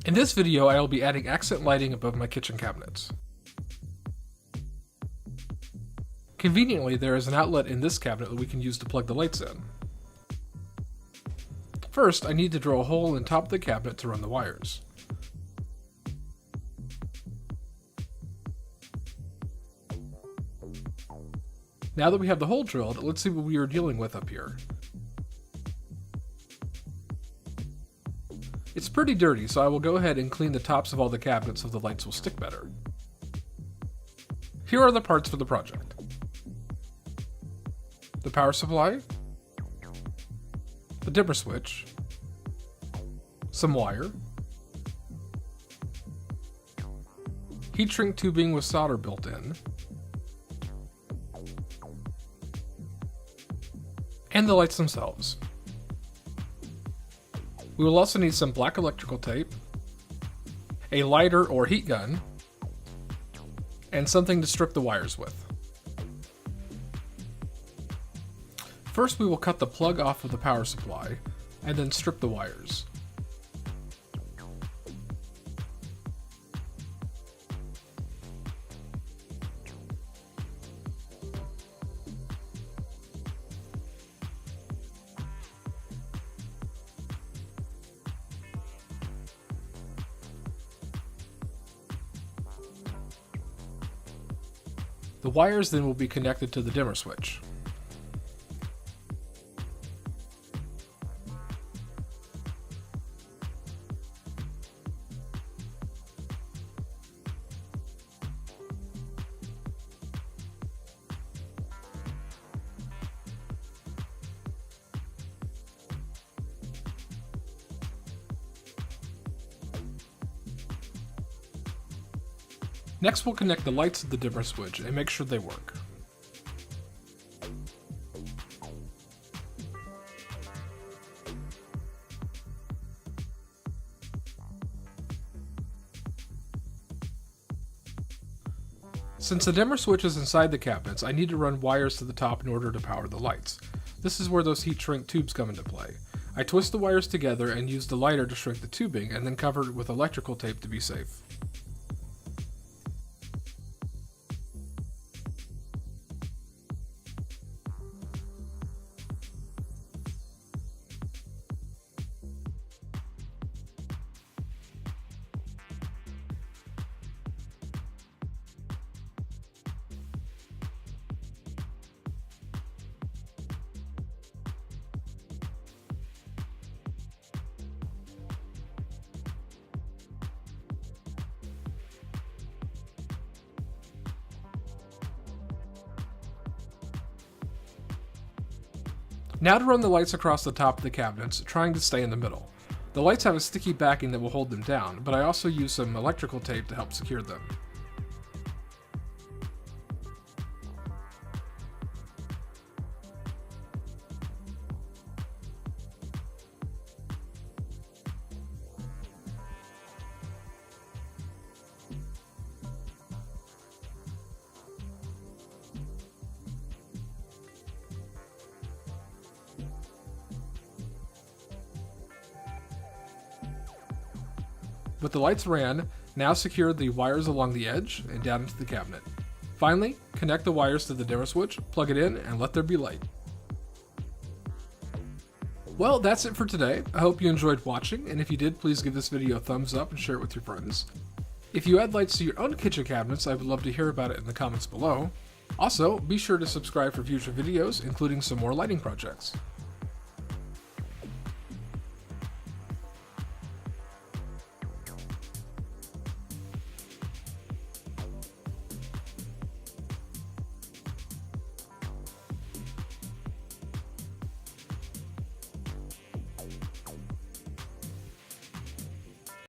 In this video, I will be adding accent lighting above my kitchen cabinets. Conveniently, there is an outlet in this cabinet that we can use to plug the lights in. First, I need to drill a hole in top of the cabinet to run the wires. Now that we have the hole drilled, let's see what we are dealing with up here. It's pretty dirty, so I will go ahead and clean the tops of all the cabinets so the lights will stick better. Here are the parts for the project: the power supply, the dimmer switch, some wire, heat shrink tubing with solder built in, and the lights themselves. We will also need some black electrical tape, a lighter or heat gun, and something to strip the wires with. First, we will cut the plug off of the power supply, and then strip the wires. The wires then will be connected to the dimmer switch. Next, we'll connect the lights to the dimmer switch and make sure they work. Since the dimmer switch is inside the cabinets, I need to run wires to the top in order to power the lights. This is where those heat shrink tubes come into play. I twist the wires together and use the lighter to shrink the tubing, and then cover it with electrical tape to be safe. Now to run the lights across the top of the cabinets, trying to stay in the middle. The lights have a sticky backing that will hold them down, but I also use some electrical tape to help secure them. With the lights ran, now secure the wires along the edge and down into the cabinet. Finally, connect the wires to the dimmer switch, plug it in, and let there be light. Well, that's it for today. I hope you enjoyed watching, and if you did, please give this video a thumbs up and share it with your friends. If you add lights to your own kitchen cabinets, I would love to hear about it in the comments below. Also, be sure to subscribe for future videos, including some more lighting projects.